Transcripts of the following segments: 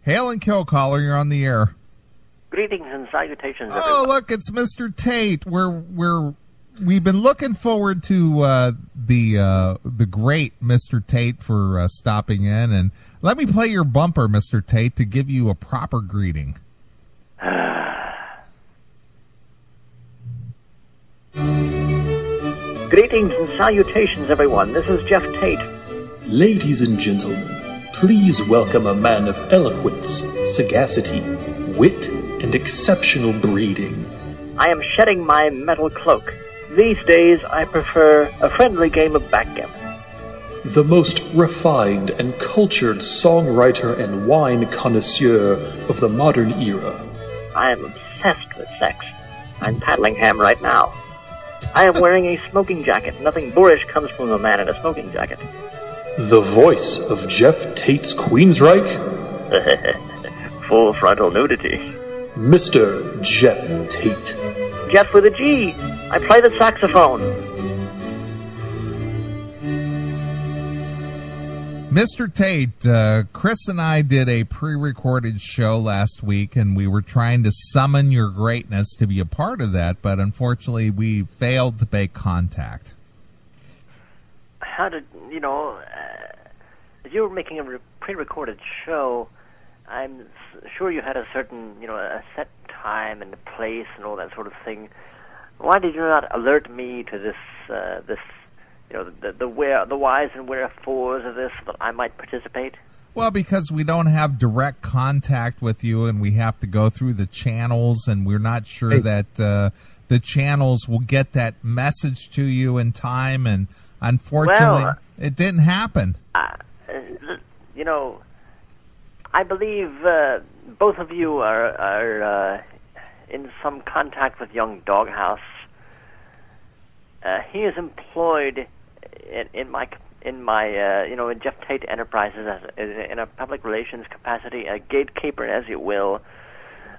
Hail and kill, caller. You're on the air. Greetings and salutations, Oh, everyone. look, it's Mr. Tate. We've been looking forward to the great Mr. Tate for stopping in, and let me play your bumper, Mr. Tate, to give you a proper greeting. Greetings and salutations, everyone. This is Geoff Tate. Ladies and gentlemen, please welcome a man of eloquence, sagacity, wit, and exceptional breeding. I am shedding my metal cloak. These days, I prefer a friendly game of backgammon. The most refined and cultured songwriter and wine connoisseur of the modern era. I am obsessed with sex. I'm paddling ham right now. I am wearing a smoking jacket. Nothing boorish comes from a man in a smoking jacket. The voice of Geoff Tate's Queensryche? Full frontal nudity. Mr. Geoff Tate. Jeff with a G. I play the saxophone. Mr. Tate, Chris and I did a pre-recorded show last week, and we were trying to summon your greatness to be a part of that, but unfortunately we failed to make contact. How did, if you were making a pre-recorded show, I'm sure you had a certain, a set time and place and all that sort of thing. Why did you not alert me to this, the whys and wherefores of this, so that I might participate? Well, because we don't have direct contact with you, and we have to go through the channels, and we're not sure that the channels will get that message to you in time, and unfortunately, it didn't happen. I believe both of you are in some contact with young Doghouse. He is employed in Geoff Tate Enterprises in a public relations capacity, a gatekeeper, as you will.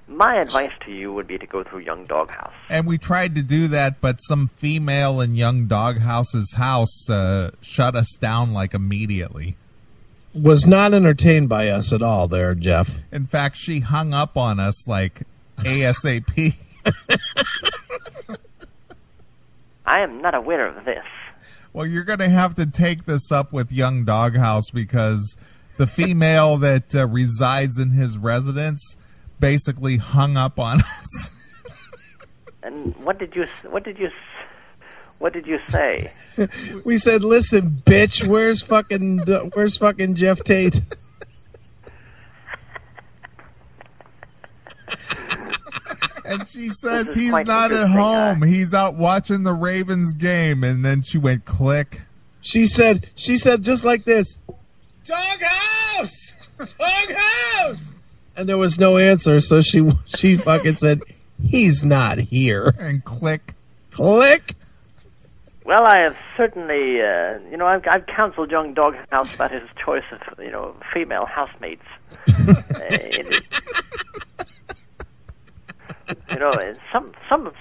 My advice to you would be to go through young Doghouse. And we tried to do that, but some female in young Doghouse's house shut us down immediately. Was not entertained by us at all there, Jeff. In fact, she hung up on us ASAP. I am not aware of this. Well, you're going to have to take this up with young Doghouse, because the female that resides in his residence basically hung up on us. And what did you say? We said, "Listen, bitch, where's fucking Geoff Tate?" And she says he's not at home. He's out watching the Ravens game. And then she went click. She said just like this, "Doghouse! Doghouse!" And there was no answer, so she fucking said, "He's not here." And click. Click. Well, I have certainly, I've counseled young Doghouse about his choice of, female housemates.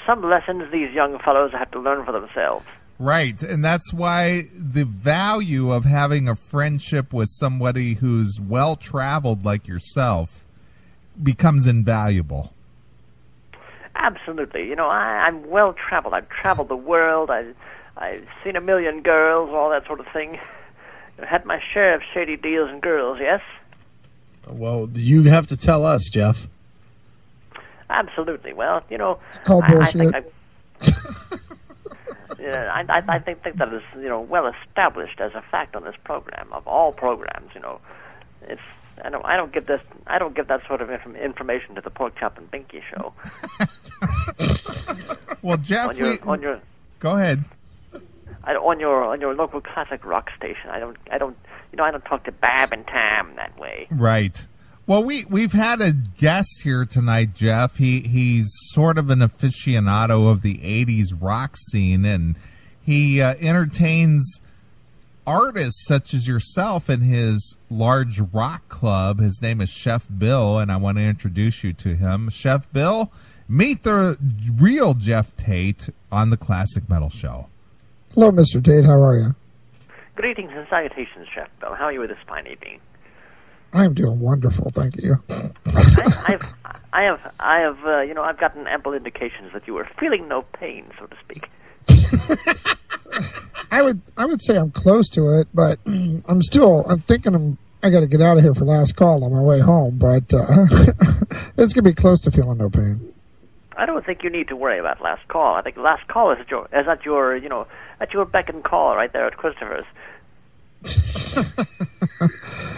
Some lessons these young fellows have to learn for themselves. Right, and that's why the value of having a friendship with somebody who's well-traveled like yourself becomes invaluable. Absolutely. I'm well-traveled. I've traveled the world. I've seen a million girls, all that sort of thing. I've had my share of shady deals and girls, yes? Well, you have to tell us, Jeff. Absolutely. Well, Call bullshit. I think that is, well established as a fact on this program, of all programs. It's I don't give that sort of information to the Pork Chop and Binky show. Well, Jeff, go ahead. On your local classic rock station, I don't talk to Bab and Tam that way. Right. Well, we've had a guest here tonight, Jeff. He's sort of an aficionado of the 80s rock scene, and he entertains artists such as yourself in his large rock club. His name is Chef Bill, and I want to introduce you to him. Chef Bill, meet the real Geoff Tate on the Classic Metal Show. Hello, Mr. Tate. How are you? Greetings and salutations, Chef Bill. How are you this fine evening? I am doing wonderful, thank you. I've gotten ample indications that you are feeling no pain, so to speak. I would say I'm close to it, but I'm thinking I got to get out of here for last call on my way home, but it's gonna be close to feeling no pain. I don't think you need to worry about last call. I think last call is at your beck and call right there at Christopher's.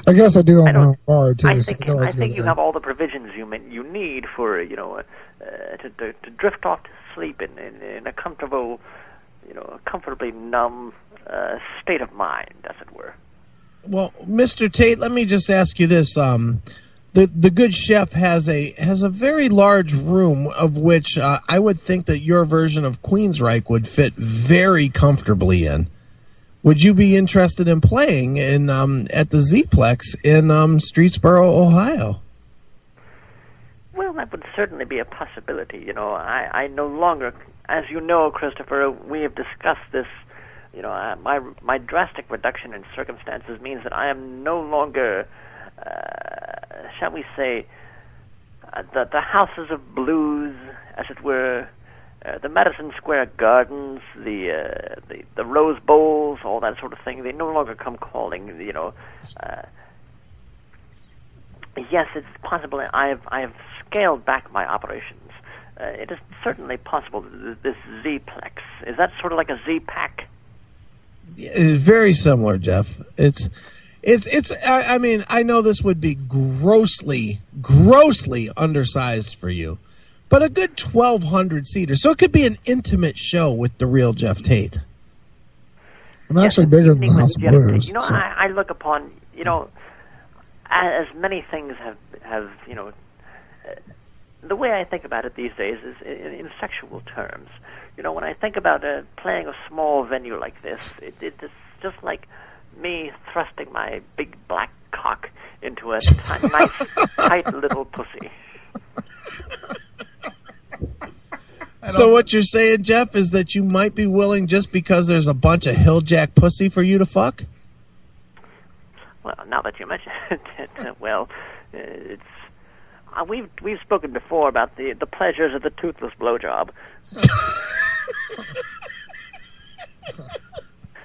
I guess I do own my own bar too. I think you have all the provisions you need for to drift off to sleep in a comfortable, comfortably numb state of mind, as it were. Well, Mr. Tate, let me just ask you this: the good chef has a very large room, of which I would think that your version of Queensryche would fit very comfortably in. Would you be interested in playing in at the Z-Plex in Streetsboro, Ohio? Well, that would certainly be a possibility. I no longer, as you know, Christopher, we have discussed this. My drastic reduction in circumstances means that I am no longer, shall we say, the houses of blues, as it were. The Madison Square Gardens, the Rose Bowls, all that sort of thing, they no longer come calling. Yes, it's possible. I have scaled back my operations. It is certainly possible that this Z-Plex, is that sort of like a Z-Pack? It's very similar, Jeff. It's. I mean, I know this would be grossly undersized for you. But a good 1,200 seater, so it could be an intimate show with the real Geoff Tate. I'm actually bigger than the House of Blues. I look upon, as many things have the way I think about it these days is in sexual terms. When I think about playing a small venue like this, it's just like me thrusting my big black cock into a nice, tight little pussy. So what you're saying, Jeff, is that you might be willing just because there's a bunch of hilljack pussy for you to fuck? Well, now that you mention it, well, it's we've spoken before about the pleasures of the toothless blowjob.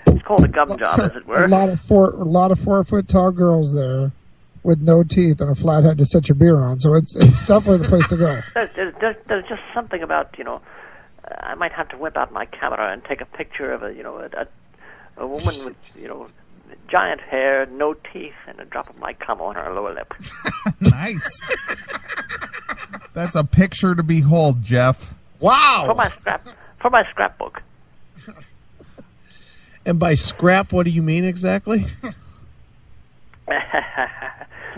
It's called a gum job, as it were. A lot of 4 foot tall girls there with no teeth and a flat head to set your beer on, so it's definitely the place to go. There's just something about I might have to whip out my camera and take a picture of a woman with giant hair, no teeth, and a drop of my cum on her lower lip. Nice. That's a picture to behold, Jeff. Wow. For my scrapbook. And by scrap, what do you mean exactly?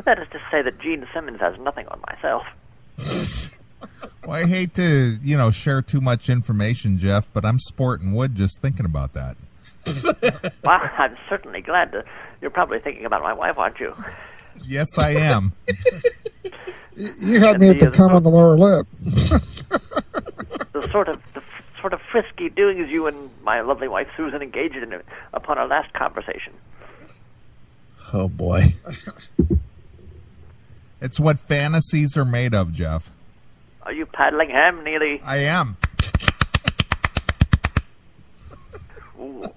That is to say that Gene Simmons has nothing on myself. Well, I hate to, share too much information, Jeff, but I'm sporting wood just thinking about that. Well, I'm certainly glad to. You're probably thinking about my wife, aren't you? Yes, I am. You had me at the cum on the lower lip. The sort of frisky doings you and my lovely wife Susan engaged in upon our last conversation. Oh boy. It's what fantasies are made of, Jeff. Are you paddling ham, Neely? I am. Ooh.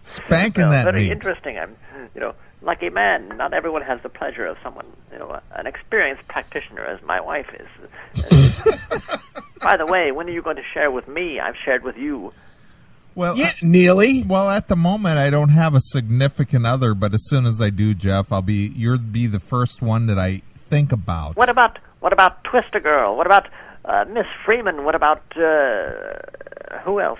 Spanking that very meat. Interesting. I'm, like a man. Not everyone has the pleasure of someone, an experienced practitioner as my wife is. By the way, when are you going to share with me? I've shared with you. Well, yeah, Neely. Well, at the moment, I don't have a significant other, but as soon as I do, Jeff, you'll be the first one that I think about. What about Twister Girl? What about Miss Freeman? What about who else?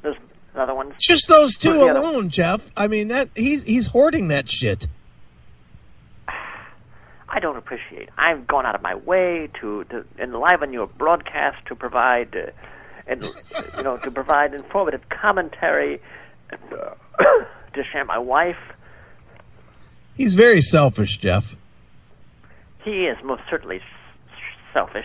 There's another one. Just those two alone, Jeff. I mean, that he's hoarding that shit. I don't appreciate. I've gone out of my way to enliven your broadcast, to provide, to provide informative commentary, to share my wife. He's very selfish, Jeff. He is most certainly selfish.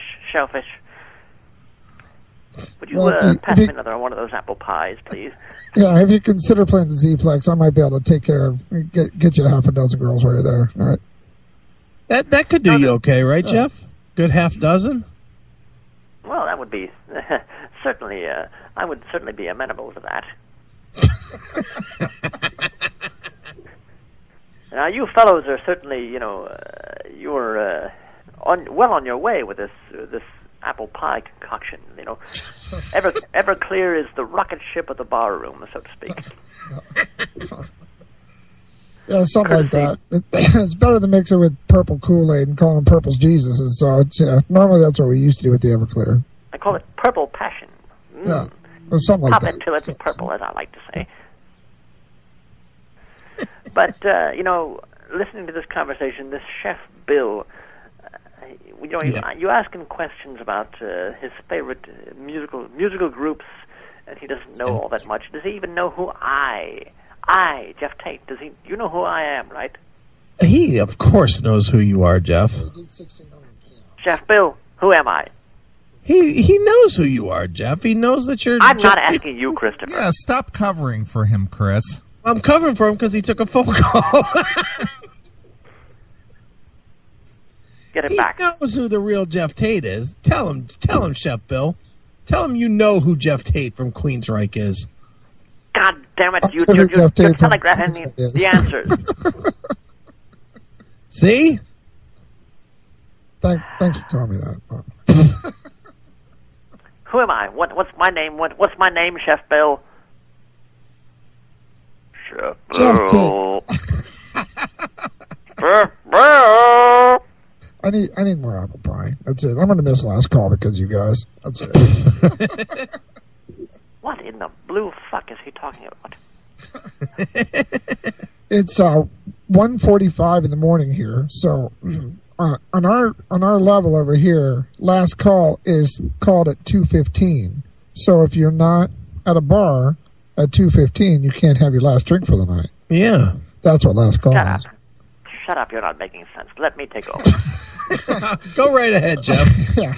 Would you Well, pass me another one of those apple pies, please? Yeah, if you consider playing the Z-Plex, I might be able to take care of, get you half a dozen girls while you're there. All right. That could do you okay, right, Jeff? Good half dozen? Well, that would be certainly. I would certainly be amenable to that. Now, you fellows are certainly, you're well on your way with this apple pie concoction. Ever clear is the rocket ship of the bar room, so to speak. Yeah, something like that. It's better to mix it with purple Kool-Aid and call them Purple's Jesuses. So normally that's what we used to do with the Everclear. I call it purple passion. Yeah, or something like Pop that. it till it's purple, as I like to say. But listening to this conversation, this Chef Bill, you ask him questions about his favorite musical groups, and he doesn't know all that much. Does he even know who Geoff Tate? You know who I am, right? He, of course, knows who you are, Jeff. Chef Bill, who am I? He knows who you are, Jeff. He knows that you're... I'm not asking you, Christopher. Yeah, stop covering for him, Chris. I'm covering for him because he took a phone call. Get it back. He knows who the real Geoff Tate is. Tell him, Chef Bill. Tell him you know who Geoff Tate from Queensryche is. God damn it! You're telegraphing the answers. See? Thanks for telling me that. Who am I? What's my name? What's my name, Chef Bill? Chef Bill. I need more apple pie. That's it. I'm going to miss the last call because you guys. That's it. What in the blue fuck is he talking about? It's 1:45 in the morning here. So on our level over here, last call is called at 2:15. So if you're not at a bar at 2:15, you can't have your last drink for the night. Yeah. That's what last call is. Shut up, you're not making sense. Let me take over. Go right ahead, Jeff. Yeah.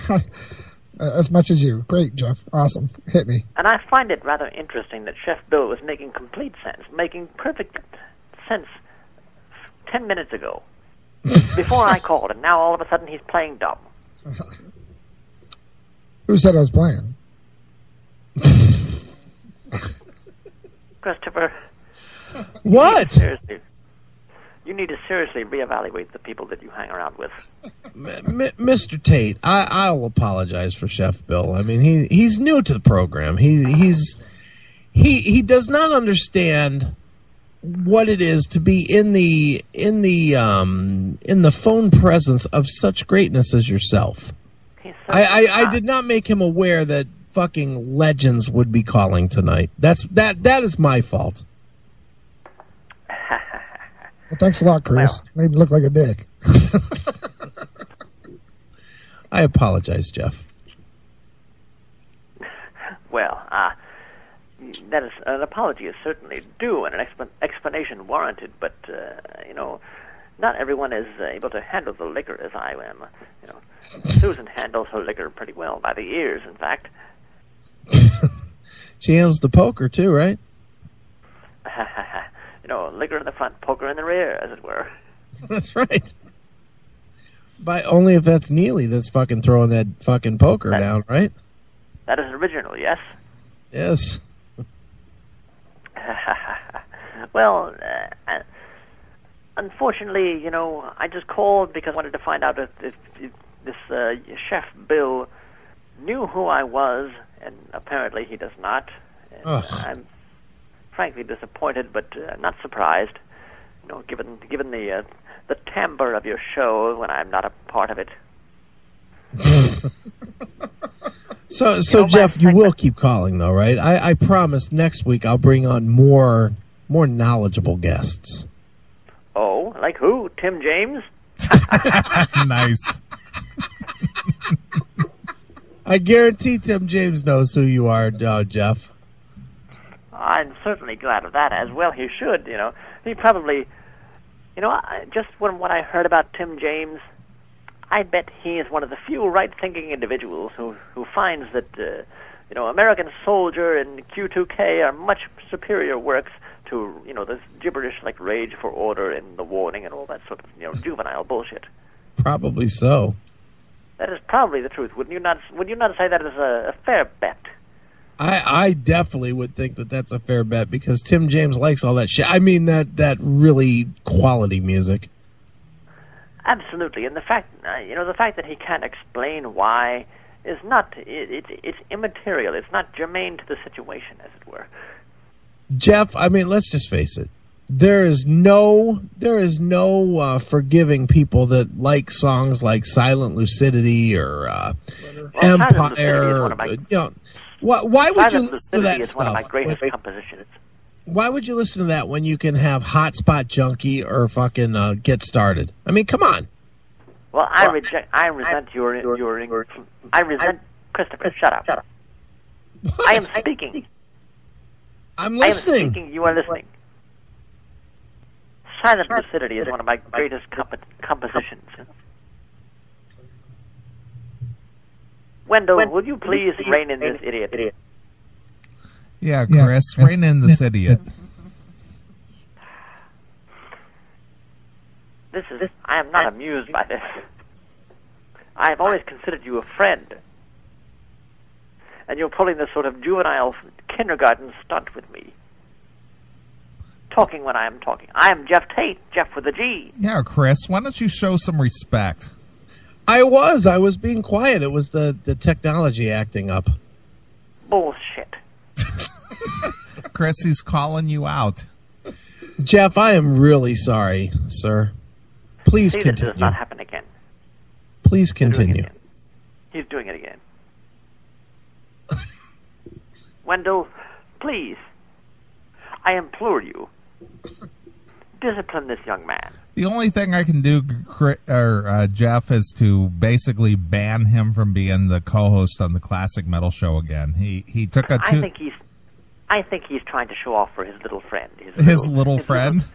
As much as you. Great, Jeff. Awesome. Hit me. And I find it rather interesting that Chef Bill was making complete sense, making perfect sense 10 minutes ago, before I called, and now all of a sudden he's playing dumb. Who said I was playing? Christopher. What? You need to seriously reevaluate the people that you hang around with. Mr. Tate, I'll apologize for Chef Bill. I mean, he's new to the program. He does not understand what it is to be in the phone presence of such greatness as yourself. I did not make him aware that fucking legends would be calling tonight. That is my fault. Well, thanks a lot, Chris. Made me look like a dick. I apologize, Jeff. Well, that is an apology is certainly due and an explanation warranted, but not everyone is able to handle the liquor as I am. Susan handles her liquor pretty well, by the ears, in fact. She handles the poker too, right? Liquor in the front, poker in the rear, as it were. That's right. But only if that's Neely that's fucking throwing that fucking poker down, right? That is original, yes? Yes. Well, unfortunately, I just called because I wanted to find out if this Chef Bill knew who I was, and apparently he does not. And, I'm frankly disappointed, but not surprised. Given the timbre of your show when I'm not a part of it. So Jeff, you will keep calling though, right? I promise next week I'll bring on more knowledgeable guests. Oh, like who? Tim James? Nice. I guarantee Tim James knows who you are, Jeff. I'm certainly glad of that, as well he should, He probably, just from what I heard about Tim James, I bet he is one of the few right-thinking individuals who finds that American Soldier and Q2K are much superior works to, this gibberish like Rage for Order and The Warning and all that sort of, juvenile bullshit. Probably so. That is probably the truth. Would you not say that is a fair bet? I definitely would think that that's a fair bet because Tim James likes all that shit. I mean, that really quality music. Absolutely, and the fact that he can't explain why is not. It's immaterial. It's not germane to the situation, as it were. Geoff, I mean, let's just face it. There is no forgiving people that like songs like Silent Lucidity or Empire. Why would you listen to that stuff? One of my greatest compositions. Why would you listen to that when you can have Hotspot Junkie or fucking Get Started? I mean, come on. Well, I resent Christopher. Shut up. What? I am speaking. I'm listening. I am speaking. You are listening. Silent Lucidity is one of my greatest compositions. Wendell, will you please rein in this idiot? Yeah, Chris, rein in this idiot. I am not amused by this. I have always considered you a friend. And you're pulling this sort of juvenile kindergarten stunt with me. Talking when I am talking. I am Geoff Tate, Geoff with a G. Yeah, Chris, why don't you show some respect? I was being quiet. It was the technology acting up. Bullshit. Chris, he's calling you out. Geoff, I am really sorry, sir. Please continue. This does not happen again. Please continue. He's doing it again. Wendell, please. I implore you. Discipline this young man. The only thing I can do, Geoff, is to basically ban him from being the co-host on the Classic Metal Show again. He took a I think he's trying to show off for his little friend. His little friend,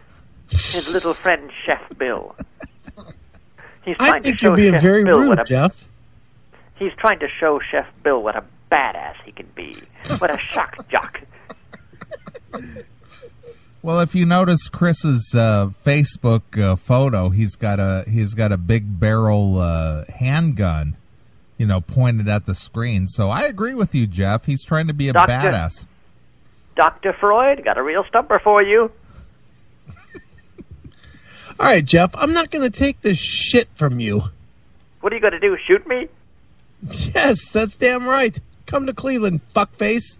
Chef Bill. I think you're being very rude, Geoff. He's trying to show Chef Bill what a badass he can be. What a shock jock. Well, if you notice Chris's Facebook photo, he's got a big barrel handgun, pointed at the screen. So I agree with you, Geoff. He's trying to be a badass. Dr. Freud, got a real stumper for you. All right, Geoff, I'm not going to take this shit from you. What are you going to do, shoot me? Yes, that's damn right. Come to Cleveland, fuckface.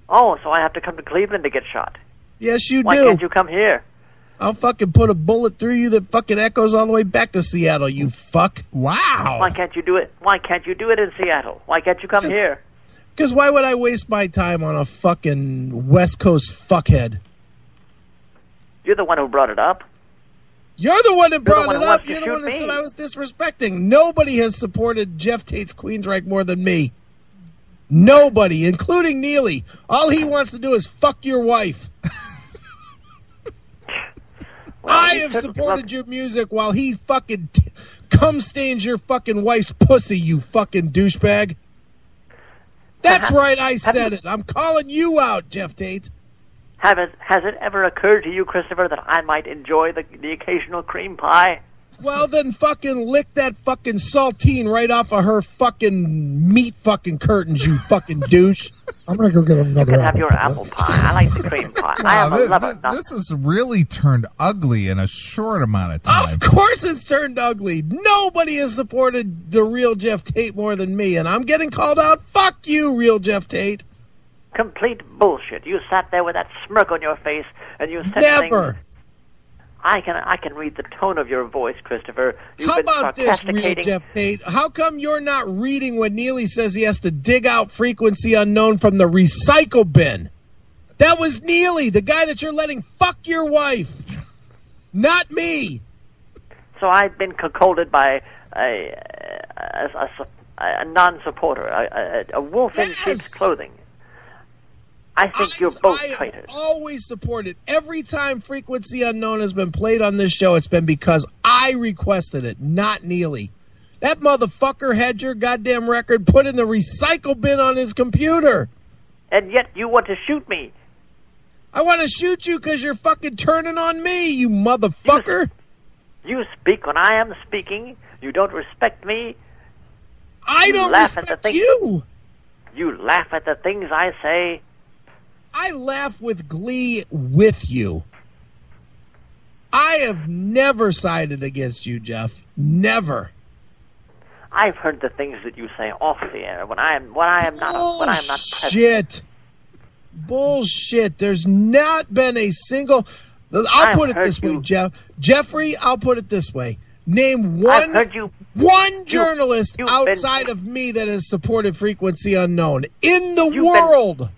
Oh, so I have to come to Cleveland to get shot. Yes, you do. Why can't you come here? I'll fucking put a bullet through you that fucking echoes all the way back to Seattle, you fuck. Wow. Why can't you do it? Why can't you do it in Seattle? Why can't you come here? Because why would I waste my time on a fucking West Coast fuckhead? You're the one who brought it up. You're the one that brought it up. You're the one that said I was disrespecting. Nobody has supported Geoff Tate's Queensryche more than me. Nobody, including Neely. All he wants to do is fuck your wife. I have supported your music while he fucking cum stains your fucking wife's pussy, you fucking douchebag. That's right, I said it. I'm calling you out, Geoff Tate. Has it ever occurred to you, Christopher, that I might enjoy the occasional cream pie? Well, then fucking lick that fucking saltine right off of her fucking meat fucking curtains, you fucking douche. I'm going to go get another You can have your apple pie. I like the cream pie. I am a lover. This has really turned ugly in a short amount of time. Of course it's turned ugly. Nobody has supported the real Geoff Tate more than me, and I'm getting called out. Fuck you, real Geoff Tate. Complete bullshit. You sat there with that smirk on your face, and you said Never. things. I can read the tone of your voice, Christopher. You've How been about this, real sarcasticating. Geoff Tate? How come you're not reading when Neely says he has to dig out Frequency Unknown from the recycle bin? That was Neely, the guy that you're letting fuck your wife. Not me. So I've been cuckolded by a non-supporter, a wolf in sheep's clothing. I think you're both traitors. I have always supported. Every time Frequency Unknown has been played on this show, it's been because I requested it, not Neely. That motherfucker had your goddamn record put in the recycle bin on his computer. And yet you want to shoot me. I want to shoot you because you're fucking turning on me, you motherfucker. You speak when I am speaking. You don't respect me. I don't respect you. You laugh at the things I say. I laugh with glee with you. I have never sided against you, Geoff. Never. I've heard the things that you say off the air when I am not present. Shit. Bullshit. There's not been a single. I'll put it this way, Jeffrey. I'll put it this way. Name one journalist outside of me that has supported Frequency Unknown in the world.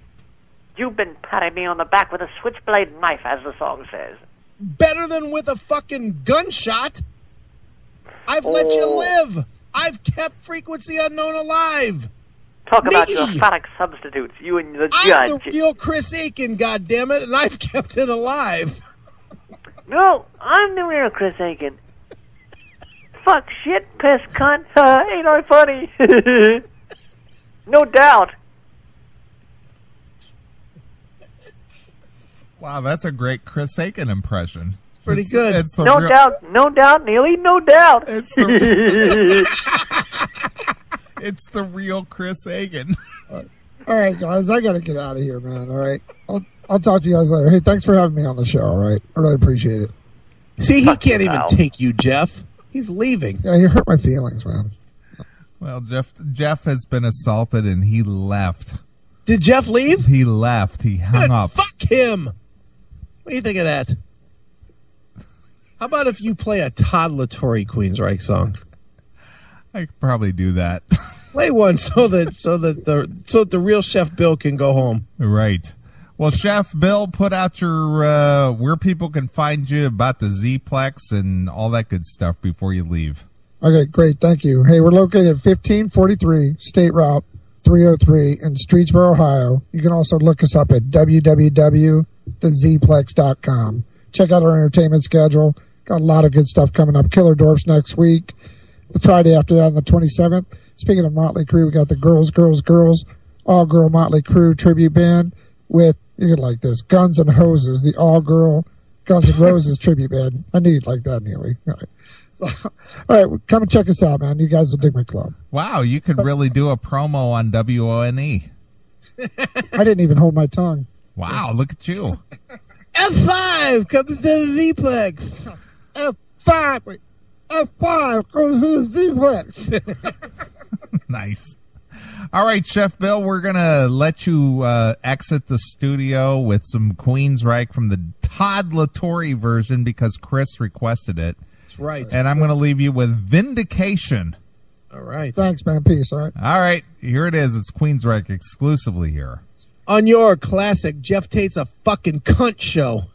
You've been patting me on the back with a switchblade knife, as the song says. Better than with a fucking gunshot. I've let you live. I've kept Frequency Unknown alive. Talk about your phallic substitutes, you and the judge. I'm the real Chris Aiken, goddammit, and I've kept it alive. No, I'm the real Chris Aiken. Fuck, shit, piss, cunt. Ain't I funny? No doubt. Wow, that's a great Chris Aiken impression. Pretty good. It's no doubt, Neely, no doubt. It's the real Chris Aiken. All right, guys, I got to get out of here, man. All right, I'll talk to you guys later. Hey, thanks for having me on the show. All right, I really appreciate it. See, he can't even take you, Geoff. He's leaving. Yeah, you hurt my feelings, man. Well, Geoff has been assaulted and he left. Did Geoff leave? He left. He hung up. Fuck him. What do you think of that? How about if you play a Todd LaTorre Queensryche song? I could probably do that. Play one so that the real Chef Bill can go home. Right. Well, Chef Bill, put out your where people can find you about the Z-Plex and all that good stuff before you leave. Okay, great. Thank you. Hey, we're located at 1543 State Route 303 in Streetsboro, Ohio. You can also look us up at www.thezplex.com. Check out our entertainment schedule. Got a lot of good stuff coming up. Killer Dwarfs next week. The Friday after that on the 27th. Speaking of Motley Crue, we got the Girls, all-girl Motley Crue tribute band with, you're going to like this, Guns and Hoses, the all-girl Guns N' Roses tribute band. I knew you'd like that, Neely. All right. So, all right, come and check us out, man. You guys will dig my club. Wow, you could really do a promo on WONE. I didn't even hold my tongue. Wow, look at you. F5 comes to the Z-Plex. F5. Wait. F5 goes to the Z-Plex. Nice. All right, Chef Bill, we're going to let you exit the studio with some Queensryche from the Todd LaTorre version because Chris requested it. That's right. And I'm going to leave you with Vindication. All right. Thanks, man. Peace. All right. All right. Here it is. It's Queensryche exclusively here. On your classic Geoff Tate's a fucking cunt show.